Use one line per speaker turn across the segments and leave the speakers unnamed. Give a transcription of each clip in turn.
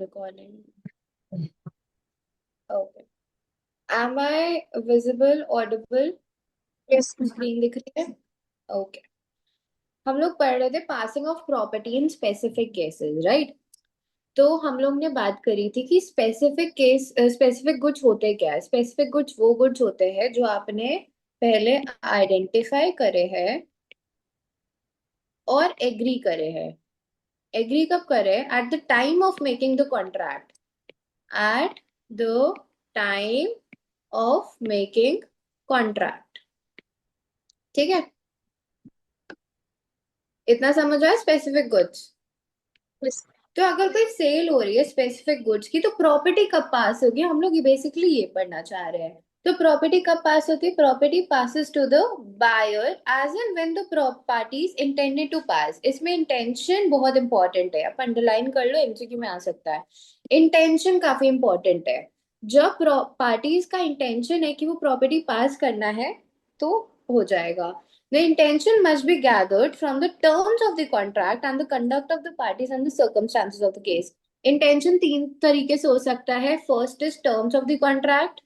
recording. Okay. Am I visible, audible?
Yes
screen दिख रही है? ओके। हम लोग पढ़ रहे थे passing of property in specific cases, right? तो हम लोग ने बात करी थी कि स्पेसिफिक गुड्स होते क्या है। स्पेसिफिक गुड्स वो गुड्स होते हैं जो आपने पहले आइडेंटिफाई करे हैं और एग्री करे हैं। एग्री कब करे? At the time of making the contract. At the time of making contract. ठीक है, इतना समझ आया स्पेसिफिक गुड्स।
यस
तो अगर कोई सेल हो रही है स्पेसिफिक गुड्स की तो प्रॉपर्टी कब पास होगी, हम लोग बेसिकली ये पढ़ना चाह रहे हैं। तो प्रॉपर्टी कब पास होती है? Property passes to the buyer as and when the parties intended to pass. इसमें इंटेंशन बहुत इंपॉर्टेंट है, आप अंडरलाइन कर लो, एमसीक्यू में आ सकता है। इंटेंशन काफी इंपॉर्टेंट है। जब पार्टीज का इंटेंशन है कि वो प्रॉपर्टी पास करना है तो हो जाएगा। The intention must be gathered from the terms of the contract and the conduct of the parties and the circumstances of the case. Intention तीन तरीके से हो सकता है। First is terms of the contract.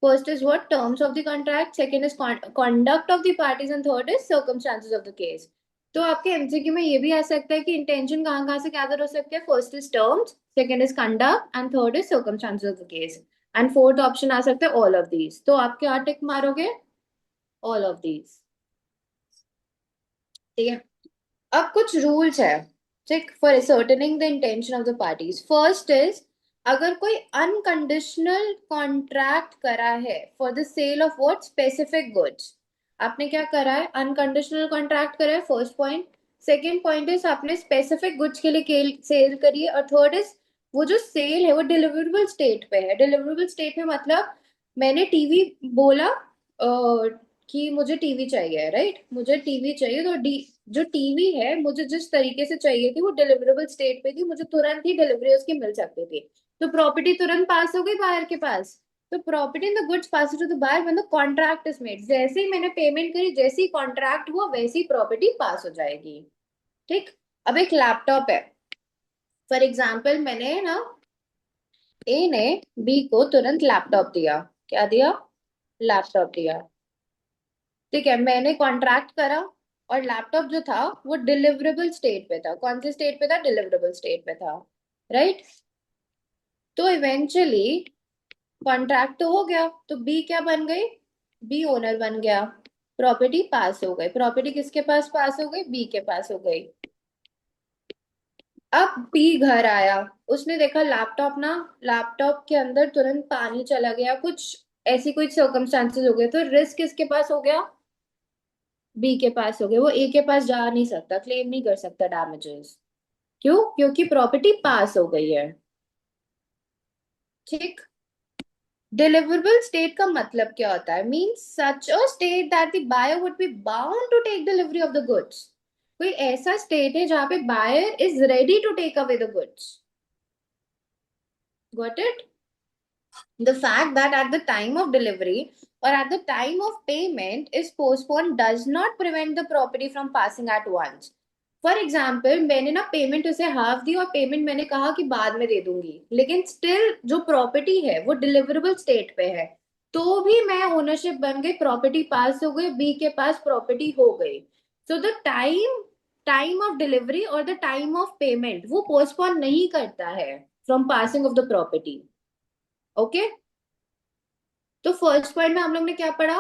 First is what? Terms of the contract. Second is conduct of the parties and third is circumstances of the case. तो आपके MCQ में ये भी आ सकता है कि इंटेंशन कहाँ कहाँ से गैदर हो सकते हैं। First is terms, second is conduct and third is circumstances of the case, and fourth option आ सकता है ऑल ऑफ दीज। तो आप क्या टिक मारोगे? All of these. ठीक है। अब कुछ रूल्स है, ठीक, for ascertaining the intention of the parties. First is, अगर कोई अनकंडीशनल कॉन्ट्रैक्ट करा है for the sale of what? Specific goods. आपने क्या करा है? अनकंडीशनल कॉन्ट्रैक्ट करा है, first point. Second point is आपने स्पेसिफिक गुड्स के लिए सेल करी है। और थर्ड इज वो जो सेल है वो डिलीवरेबल स्टेट पे है। डिलीवरेबल स्टेट में मतलब मैंने टीवी बोला कि मुझे टीवी चाहिए, राइट? मुझे टीवी चाहिए तो जो टीवी है मुझे जिस तरीके से चाहिए थी वो डिलीवरेबल स्टेट पे थी, मुझे तुरंत ही डिलीवरी उसकी मिल सकती थी। तो प्रॉपर्टी तुरंत पास हो गई बायर के पास। तो property in the goods pass to the buyer when the contract is made. जैसे ही मैंने पेमेंट करी, जैसे ही कॉन्ट्रैक्ट हुआ, वैसे ही प्रॉपर्टी पास हो जाएगी। ठीक। अब एक लैपटॉप है, फॉर एग्जाम्पल मैंने ना ए ने बी को तुरंत लैपटॉप दिया। क्या दिया? लैपटॉप दिया। ठीक है, मैंने कॉन्ट्रैक्ट करा और लैपटॉप जो था वो डिलीवरेबल स्टेट पे था। कौन से स्टेट पे था? डिलीवरेबल स्टेट पे था, राइट? तो इवेंचुअली कॉन्ट्रैक्ट तो हो गया, तो बी क्या बन गई? बी ओनर बन गया। प्रॉपर्टी पास हो गई। प्रॉपर्टी किसके पास पास हो गई? बी के पास हो गई। अब बी घर आया, उसने देखा लैपटॉप ना, लैपटॉप के अंदर तुरंत पानी चला गया, कुछ ऐसी कुछ सर्कमस्टांसेस हो गए, तो रिस्क किसके पास हो गया? बी के पास हो गए। वो ए के पास जा नहीं सकता, क्लेम नहीं कर सकता डैमेजेस। क्यों? क्योंकि प्रॉपर्टी पास हो गई है। ठीक। डिलीवरेबल स्टेट का मतलब क्या होता है? Means such a state that the buyer would be bound to take delivery of the goods. कोई ऐसा स्टेट है जहां पे buyer is ready to take away the goods. Got it? The fact that at the time of delivery or at the time of payment is postponed does not prevent the property from passing at once. For example मैंने ना payment उसे half दी और payment मैंने कहा कि बाद में दे दूंगी, लेकिन स्टिल जो प्रॉपर्टी है वो डिलीवरेबल स्टेट पे है, तो भी मैं ओनरशिप बन गई, प्रॉपर्टी पास हो गई, बी के पास प्रॉपर्टी हो गई। So the time time of delivery और द टाइम ऑफ पेमेंट वो पोस्टपोन नहीं करता है from passing of the property. Okay. तो फर्स्ट पॉइंट में हम लोग ने क्या पढ़ा?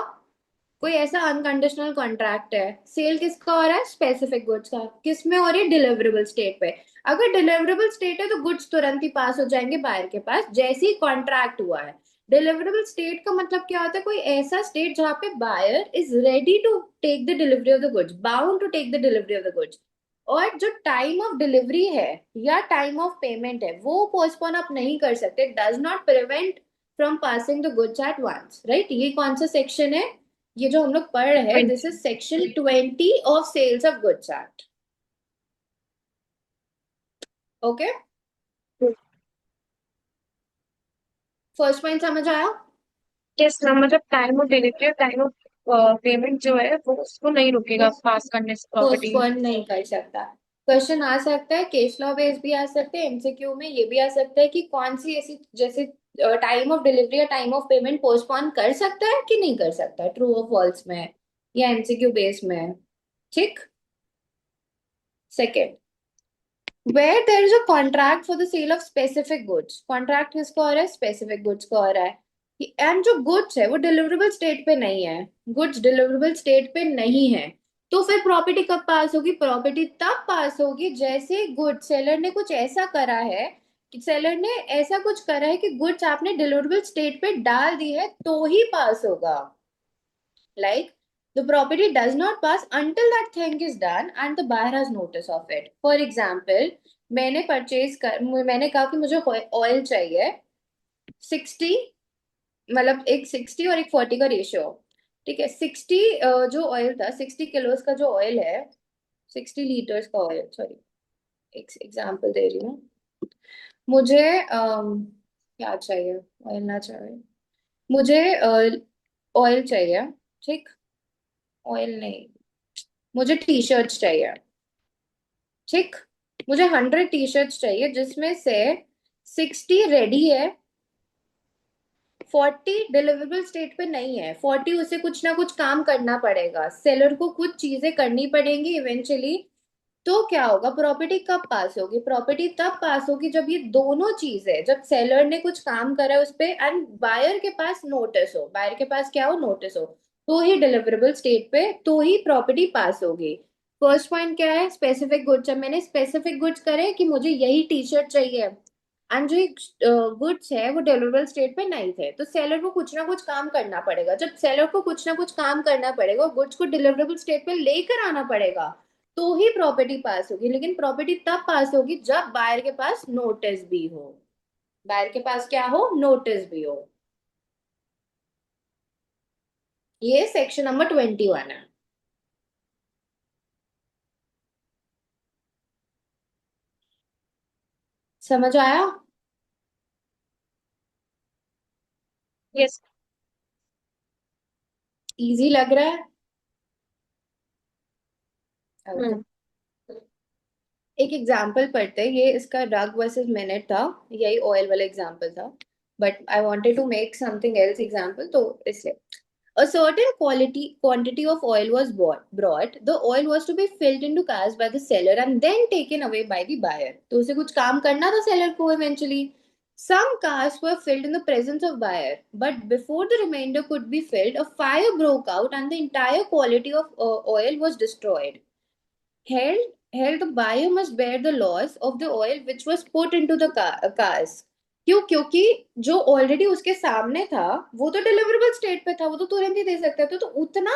कोई ऐसा अनकंडीशनल कॉन्ट्रैक्ट है, सेल किसका हो रहा है? स्पेसिफिक गुड्स का। किस में हो रही है? डिलीवरेबल स्टेट पे। अगर डिलीवरेबल स्टेट है तो गुड्स तुरंत ही पास हो जाएंगे बायर के पास जैसे ही कॉन्ट्रैक्ट हुआ है। डिलीवरेबल स्टेट का मतलब क्या होता है? कोई ऐसा स्टेट जहां पे buyer is ready to take the delivery of the goods, bound to take the delivery of the goods. और जो टाइम ऑफ डिलीवरी है या टाइम ऑफ पेमेंट है वो पोस्टपोन आप नहीं कर सकते, does not prevent from passing the goods at once, right? ये कौन सा सेक्शन है? ये जो हम लोग पढ़ रहे हैं, this is section 20 of sales of goods act. Okay, first point समझ आया?
यस मैम, मतलब टाइम ऑफ डिलीवरी और टाइम ऑफ पेमेंट जो है वो उसको नहीं रुकेगा पास करने से प्रॉपर्टी।
पोस्टपोन नहीं कर सकता। क्वेश्चन आ सकता है, केस लॉ बेस्ड भी आ सकते हैं, एमसीक्यू में ये भी आ सकता है कि कौन सी ऐसी, जैसे टाइम ऑफ डिलीवरी या टाइम ऑफ पेमेंट पोस्टपोन कर सकता है कि नहीं कर सकता, ट्रू और फॉल्स में है, या एमसीक्यू बेस में है। ठीक। Second, where there is a contract for the sale of specific goods, contract किसका हो रहा है, स्पेसिफिक गुड्स का हो रहा है, एंड जो गुड्स है वो डिलीवरेबल स्टेट पे नहीं है, गुड्स डिलीवरेबल स्टेट पे नहीं है, तो फिर प्रॉपर्टी कब पास होगी, प्रॉपर्टी तब पास होगी जैसे गुड सेलर ने कुछ ऐसा करा है, कि सेलर ने ऐसा कुछ करा है कि गुड्स आपने डिलीवरेबल स्टेट पे डाल दी है तो ही पास होगा। Like, the property does not pass until that thing is done and the buyer has notice of it. For example, मैंने कहा कि मुझे ऑयल चाहिए 60, मतलब एक 60 और एक 40 का रेशियो। ठीक है, 60 जो ऑयल था, 60 किलोस का जो ऑयल है, 60 लीटर्स का ऑयल, सॉरी, एक एग्जाम्पल दे रही हूँ। मुझे क्या चाहिए, ऑयल ना चाहिए, मुझे ऑयल चाहिए। ठीक, ऑयल नहीं, मुझे टी शर्ट्स चाहिए। ठीक, मुझे 100 टी शर्ट्स चाहिए जिसमें से 60 रेडी है, 40 डिलीवरेबल स्टेट पे नहीं है, 40 उसे कुछ ना कुछ काम करना पड़ेगा, सेलर को कुछ चीजें करनी पड़ेंगी इवेंचुअली। तो क्या होगा, प्रॉपर्टी कब पास होगी, प्रॉपर्टी तब पास होगी जब ये दोनों चीजें, जब सेलर ने कुछ काम करा है उस पे एंड बायर के पास नोटिस हो, बायर के पास क्या हो, नोटिस हो, तो ही डिलीवरेबल स्टेट पे, तो ही प्रॉपर्टी पास होगी। फर्स्ट पॉइंट क्या है, स्पेसिफिक गुड्स, जब मैंने स्पेसिफिक गुड्स करे कि मुझे यही टी शर्ट चाहिए एंड जो गुड्स है वो डिलीवरेबल स्टेट पे नहीं थे, तो सेलर को कुछ ना कुछ काम करना पड़ेगा, जब सेलर को कुछ ना कुछ काम करना पड़ेगा और गुड्स को डिलीवरेबल स्टेट पे लेकर आना पड़ेगा, तो ही प्रॉपर्टी पास होगी, लेकिन प्रॉपर्टी तब पास होगी जब बायर के पास नोटिस भी हो, बायर के पास क्या हो, नोटिस भी हो। ये सेक्शन नंबर 21 है। समझ आया?
यस।
इजी लग रहा है? ओके,
हम्म।
एक एग्जाम्पल पढ़ते हैं, ये इसका ड्रग वर्सेस मिनट था, यही ऑयल वाला एग्जाम्पल था, but I wanted to make something else example, तो इसलिए a certain quantity of oil was brought. The oil was to be filled into cars by the seller and then taken away by the buyer. तो उसे कुछ काम करना था seller को eventually. Some cars were filled in the presence of buyer, but before the remainder could be filled, a fire broke out and the entire quality of oil was destroyed. Held the buyer must bear the loss of the oil which was put into the cars. क्यों? क्योंकि जो already उसके सामने था वो तो deliverable state पे था, वो तो तुरंत ही दे सकता था, तो उतना,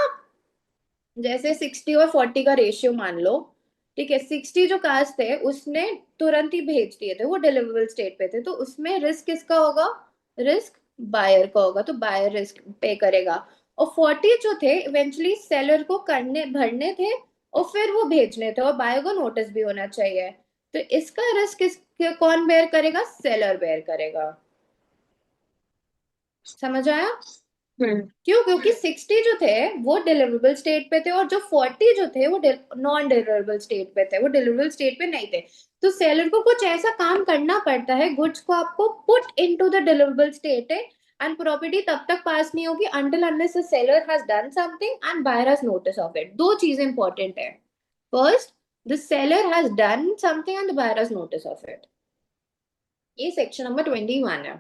जैसे 60 और 40 का रेशियो मान लो, ठीक है, 60 जो कार्स थे उसने तुरंत ही भेज दिए थे, वो डिलीवरेबल स्टेट पे थे, तो उसमें रिस्क किसका होगा, रिस्क बायर का होगा, तो बायर रिस्क पे करेगा। और 40 जो थे इवेंचुअली सेलर को करने भरने थे और फिर वो भेजने थे, और बायर को नोटिस भी होना चाहिए, तो इसका रिस्क कौन बेयर करेगा, सेलर बेयर करेगा। समझ आया?
हम्म।
क्यों? क्योंकि 60 जो थे वो डिलीवरेबल स्टेट पे थे और जो 40 जो थे वो नॉन डिलीवरेबल स्टेट पे थे, वो डिलीवरेबल स्टेट पे नहीं थे, तो सेलर को कुछ ऐसा काम करना पड़ता है, गुड्स को आपको put into the deliverable state है, एंड प्रॉपर्टी तब तक पास नहीं होगी until unless the seller has done something and buyer has notice of it. दो चीजें इंपॉर्टेंट है, first, the seller has done something and the buyer has notice of it. ये section number 21 है।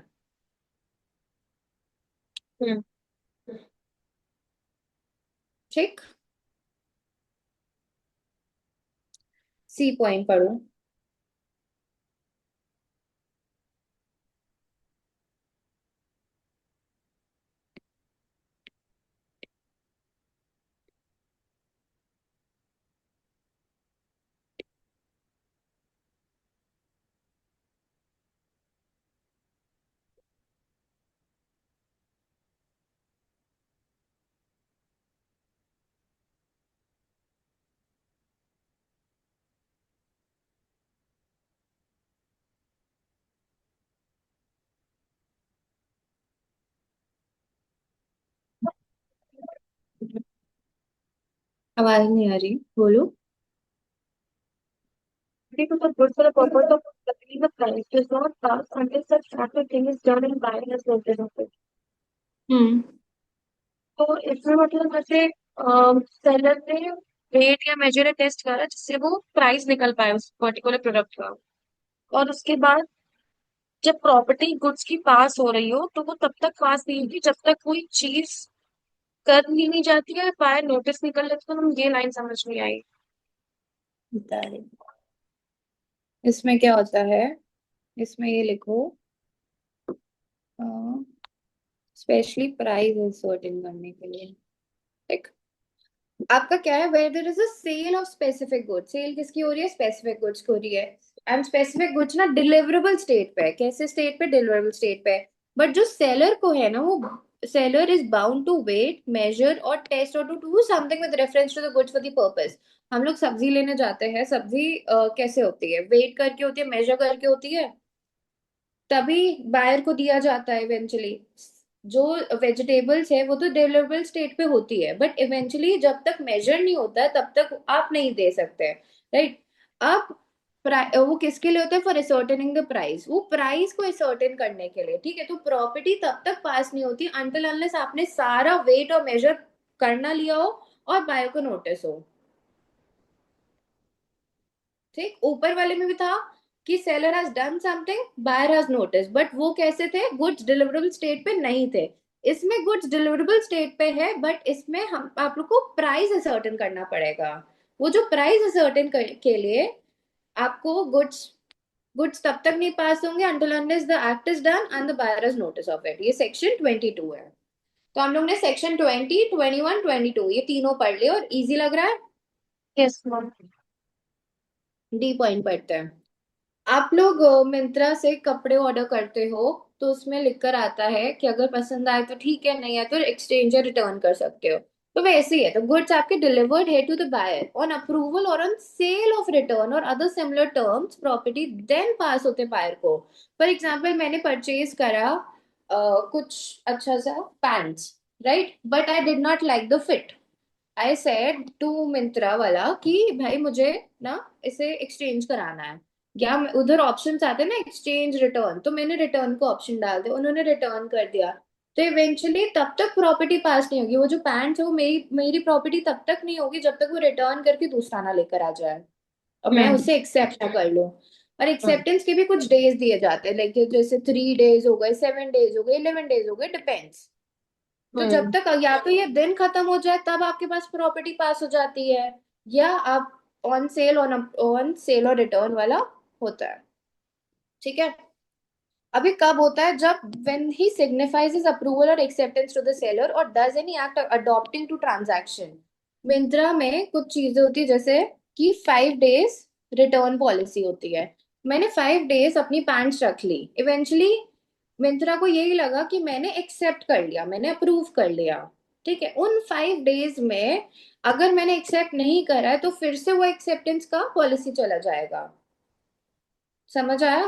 हम्म।
ठीक, सी पॉइंट पढ़ो। आवाज नहीं आ रही, बोलो।
to the good for the purpose of settling the price does not pass until such factor thing is done and buyer has notice of it.
हम्म।
तो इसमें मतलब जैसे सेलर ने वेट या मेजर टेस्ट करा जिससे वो प्राइस निकल पाए उस पर्टिकुलर प्रोडक्ट का। और उसके बाद जब प्रॉपर्टी गुड्स की पास हो रही हो तो वो तब तक पास नहीं होगी जब तक कोई चीज कर ली नहीं जाती है, बाय नोटिस निकल लेते तो हम ये लाइन समझ नहीं आई।
बता रही हूँ। इसमें क्या होता है, इसमें ये लिखो, स्पेशली प्राइस सर्टेन करने के लिए। ठीक। आपका क्या है, where there is a sale of specific goods, sale किसकी हो रही है, स्पेसिफिक गुड्स की हो रही है। एंड स्पेसिफिक गुड्स ना डिलीवरेबल स्टेट पे है, कैसे स्टेट पे, डिलीवरेबल स्टेट पे है। बट जो सेलर को है ना, वो seller is bound to weigh, measure और टेस्ट और to do something with reference to the goods for the purpose. हम लोग सब्जी लेने जाते हैं, सब्जी कैसे होती है, वेट करके होती है, मेजर करके होती है, तभी बायर को दिया जाता है इवेंचुअली। जो वेजिटेबल्स है वो तो डिलीवरेबल स्टेट पे होती है, बट इवेंचुअली जब तक मेजर नहीं होता है तब तक आप नहीं दे सकते, राइट। अब वो किसके लिए होता है, फॉर असर्टेनिंग द प्राइस, वो प्राइस को असर्टेन करने के लिए, ठीक है। तो प्रॉपर्टी तब तक पास नहीं होती अनटिल अनलेस आपने सारा वेट और मेजर करना लिया हो और बायर को नोटिस हो। ठीक, ऊपर वाले में भी था कि seller has done something, buyer has notice, but वो कैसे थे, गुड्स डिलीवरेबल स्टेट पे नहीं थे। इसमें गुड्स डिलीवरेबल स्टेट पे है, बट इसमें हम आप लोग को प्राइस असर्टेन करना पड़ेगा। वो जो प्राइस असर्टेन के लिए आपको गुड्स गुड्स तब तक नहीं पास होंगे until unless the act is done and the buyer has notice of it. ये सेक्शन 22 है। तो हम लोग ने सेक्शन 20, 21, 22 ये तीनों पढ़ लिए, और इजी लग रहा है।
Yes ma'am.
डी पॉइंट पढ़ते हैं। आप लोग मिंत्रा से कपड़े ऑर्डर करते हो, तो उसमें लिख कर आता है कि अगर पसंद आए तो ठीक है, नहीं आए तो एक्सचेंज या रिटर्न कर सकते हो। तो वैसे ही है, तो गुड्स आपके डिलीवर्ड है to the buyer on approval और ऑन सेल ऑफ रिटर्न और other similar terms property then pass होते बायर को। फॉर एग्जांपल मैंने परचेज करा कुछ अच्छा सा pants, right, but I did not like the fit. I said to Myntra वाला कि भाई मुझे ना इसे एक्सचेंज कराना है, या उधर ऑप्शंस आते हैं ना, एक्सचेंज रिटर्न, तो मैंने रिटर्न को ऑप्शन डाल दिया, उन्होंने रिटर्न कर दिया। तो इवेंचुअली तब तक प्रॉपर्टी पास नहीं होगी, वो जो पैंट है वो मेरी मेरी प्रॉपर्टी तब तक नहीं होगी जब तक वो रिटर्न करके दूसरा ना लेकर आ जाए और मैं
हम्म।
उसे एक्सेप्ट ना कर लूं। और
हम्म।
एक्सेप्टेंस के भी कुछ डेज दिए जाते हैं, लाइक जैसे 3 डेज हो गए, 7 डेज हो गए, 11 डेज हो गए, डिपेंड्स। तो जब
हम्म।
तक या तो ये दिन खत्म हो जाए तब आपके पास प्रॉपर्टी पास हो जाती है, या आप ऑन सेल और रिटर्न वाला होता है, ठीक है। अभी कब होता है, जब when he signifies his approval और एक्सेप्टेंस टू द सेलर और does any act adopting to transaction. Myntra में कुछ चीजें होती है, जैसे कि 5 डेज रिटर्न पॉलिसी होती है। मैंने 5 डेज अपनी पैंट्स रख ली, इवेंचुअली मिंत्रा को यही लगा कि मैंने एक्सेप्ट कर लिया, मैंने अप्रूव कर लिया, ठीक है। उन 5 डेज में अगर मैंने एक्सेप्ट नहीं करा है तो फिर से वो एक्सेप्टेंस का पॉलिसी चला जाएगा। समझ आया।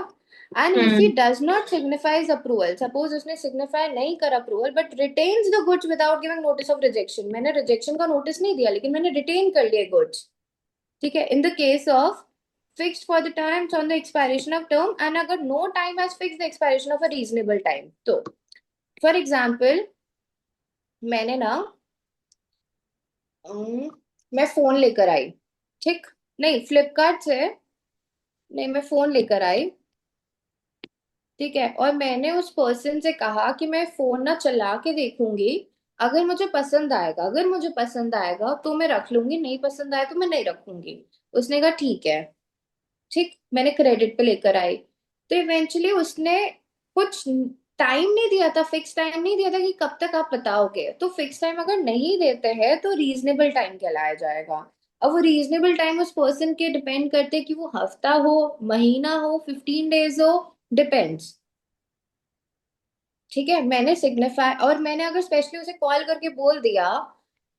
And if he
hmm.
Does not signifies approval, suppose उसने सिग्निफाई नहीं कर approval but retains the goods without giving notice of rejection, मैंने रिजेक्शन का नोटिस नहीं दिया लेकिन मैंने रिटेन कर लिए गुड्स, ठीक है। In the case of fixed for the times on the expiration of term, and अगर no time has fixed the expiration of a reasonable time, तो फॉर एग्जाम्पल मैंने ना मैं फोन लेकर आई, ठीक, नहीं फ्लिपकार्ट से, नहीं मैं फोन लेकर आई, ठीक है। और मैंने उस पर्सन से कहा कि मैं फोन ना चला के देखूंगी, अगर मुझे पसंद आएगा, अगर मुझे पसंद आएगा तो मैं रख लूंगी, नहीं पसंद आया तो मैं नहीं रखूंगी। उसने कहा ठीक है, ठीक, मैंने क्रेडिट पे लेकर आई। तो इवेंचुअली उसने कुछ टाइम नहीं दिया था, फिक्स टाइम नहीं दिया था कि कब तक आप बताओगे, तो फिक्स टाइम अगर नहीं देते हैं तो रीजनेबल टाइम कहलाया जाएगा। अब वो रीजनेबल टाइम उस पर्सन के डिपेंड करते हैं कि वो हफ्ता हो, महीना हो, 15 डेज हो, डिपेंड्स, ठीक है। मैंने सिग्निफाई, और मैंने अगर स्पेशली उसे कॉल करके बोल दिया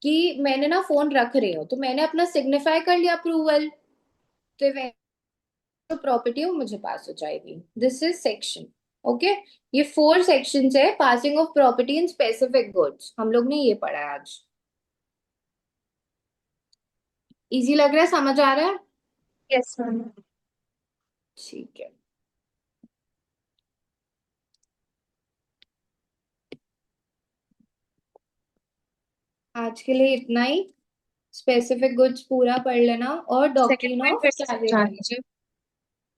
कि मैंने ना फोन रख रही हूँ, तो मैंने अपना सिग्निफाई कर लिया अप्रूवल, तो जो प्रॉपर्टी है वो मुझे पास हो जाएगी। This is section, okay. ये 4 सेक्शन है passing of property in specific goods, हम लोग ने ये पढ़ा है आज। इजी लग रहा है, समझ आ रहा है।
Yes ma'am.
ठीक है, आज के लिए इतना ही। स्पेसिफिक गुड्स पूरा पढ़ लेना और
सेकंड
डॉक्ट्रिन
पॉइंट
ऑफ
फिर से समझा
कैविटी।
दीजिए।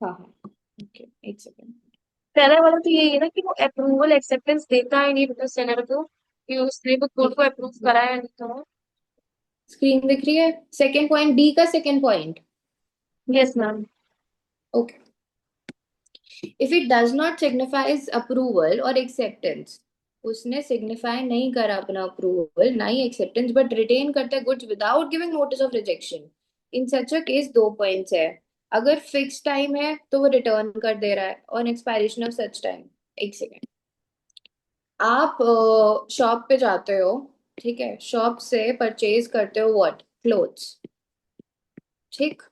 हाँ हाँ, ओके, एक सेकेंड।
पहला वाला तो यही है ना कि वो अप्रूवल एक्सेप्टेंस देता है नहीं मतलब सेलर को, कि उसने वो कोड को अप्रूव करा है नहीं तो।
स्क्रीन दिख रही है? सेकेंड पॉइंट, डी का second point.
Yes ma'am.
Okay, if it does not signifies approval और एक्सेप्टेंस, उसने सिग्निफाई नहीं करा अपना अप्रूवल ना ही एक्सेप्टेंस, बट रिटेन करता है goods without giving notice of rejection, in such a case दो पॉइंट्स है। अगर फिक्स टाइम है तो वो रिटर्न कर दे रहा है on expiration of such time. एक सेकेंड, आप शॉप पे जाते हो, ठीक है, शॉप से परचेज करते हो व्हाट, क्लोथ्स, ठीक।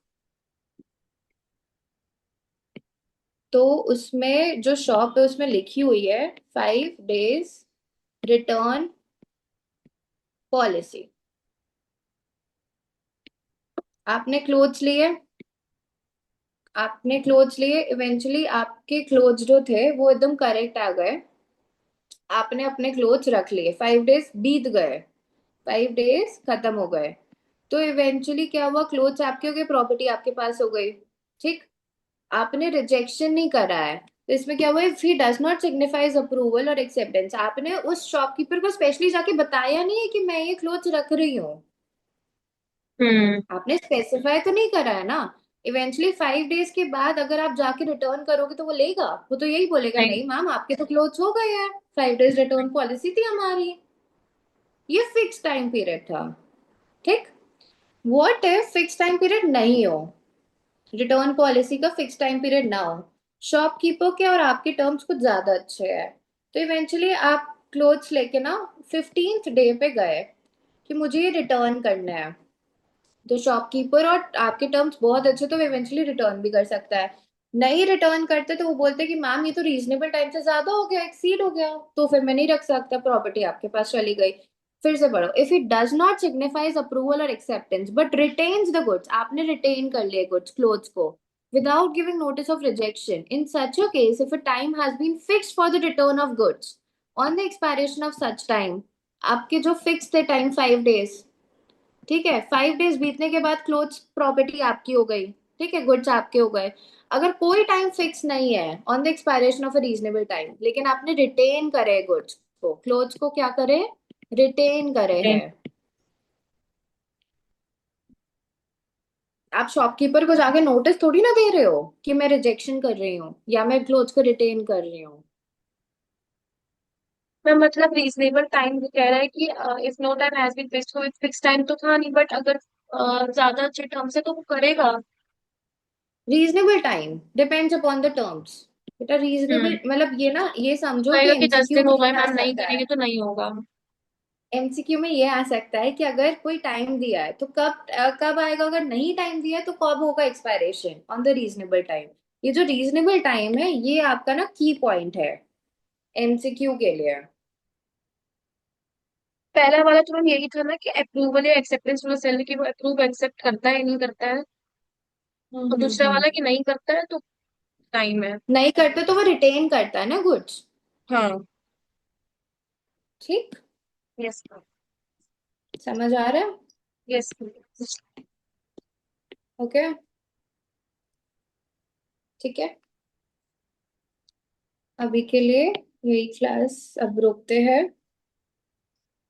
तो उसमें जो शॉप है उसमें लिखी हुई है 5 डेज रिटर्न पॉलिसी। आपने क्लोथ्स लिए, आपने क्लोथ्स लिए, इवेंचुअली आपके क्लोथ्स जो थे वो एकदम करेक्ट आ गए, आपने अपने क्लोथ्स रख लिए, 5 डेज बीत गए, 5 डेज खत्म हो गए, तो इवेंचुअली क्या हुआ, क्लोथ्स आपके हो गए, प्रॉपर्टी आपके पास हो गई, ठीक। आपने रिजेक्शन नहीं करा है, तो इसमें क्या हुआ, if he does not signifies approval और एक्सेप्टेंस, आपने उस शॉपकीपर को स्पेशली जाके बताया नहीं है कि मैं ये क्लोथ्स रख रही हूँ,
हम्म।
आपने स्पेसिफाई तो नहीं करा है ना। इवेंचुअली 5 डेज के बाद अगर आप जाके रिटर्न करोगे तो वो लेगा, वो तो यही बोलेगा,
नहीं।
नहीं मैम आपके तो क्लोथ्स हो गए हैं, 5 डेज रिटर्न पॉलिसी थी हमारी, ये फिक्स टाइम पीरियड था, ठीक। What if fix time period नहीं हो, रिटर्न पॉलिसी का फिक्स टाइम पीरियड ना हो, शॉपकीपर के और आपके टर्म्स कुछ ज्यादा अच्छे हैं, तो इवेंचुअली आप क्लोथ्स लेके ना 15th डे पे गए कि मुझे ये रिटर्न करना है, तो शॉपकीपर और आपके टर्म्स बहुत अच्छे, तो वो इवेंचुअली रिटर्न भी कर सकता है। नहीं रिटर्न करते तो वो बोलते कि मैम ये तो रीजनेबल टाइम से ज्यादा हो गया, एक्सीड हो गया, तो फिर मैं नहीं रख सकता, प्रॉपर्टी आपके पास चली गई। फिर से पढ़ो, if it does not signifies approval और acceptance but retains the goods, आपने रिटेन कर लिए गुड्स क्लोथ्स को without giving notice of rejection, in such a case if a time has been fixed for the return of goods on the expiration of such time, आपके जो fix थे time 5 days, ठीक है, 5 days बीतने के बाद clothes property आपकी हो गई, ठीक है, गुड्स आपके हो गए। अगर कोई टाइम फिक्स नहीं है on the expiration of a reasonable time, लेकिन आपने रिटेन करे गुड्स को, क्लोथ्स को क्या करे, रिटेन करे
नहीं।
हैं, आप शॉपकीपर को जाके नोटिस थोड़ी ना दे रहे हो कि मैं रिजेक्शन कर रही हूँ या मैं क्लोथ्स को रिटेन कर रही हूँ।
मैं मतलब रीजनेबल टाइम वो कह रहा है कि if no time has been fixed, तो फिक्स टाइम तो था नहीं, बट अगर ज्यादा अच्छे टर्म से तो वो करेगा।
Reasonable time depends upon the terms, बेटा रीजनेबल
हम्म।
मतलब ये ना, ये समझो कि
कहेगा कि 10
एमसीक्यू
दिन
में
हो गए
ये आ
मैम, नहीं
सकता है,
करेंगे तो नहीं होगा।
एमसीक्यू में ये आ सकता है कि अगर कोई टाइम दिया है तो कब आएगा, अगर नहीं टाइम दिया है तो कब होगा expiration on the reasonable time. ये जो रीजनेबल टाइम है ये आपका ना की पॉइंट है एमसीक्यू के लिए।
पहला वाला तो मैम यही था ना कि अप्रूवल या एक्सेप्टेंस वाला सेल, कि वो अप्रूव एक्सेप्ट करता है नहीं करता है। और दूसरा वाला कि नहीं करता है तो टाइम है।
नहीं करते तो वो रिटेन करता है ना गुड्स,
हाँ।
ठीक।
यस।
समझ आ रहा है?
यस।
ओके, ठीक है, अभी के लिए यही क्लास अब रोकते हैं।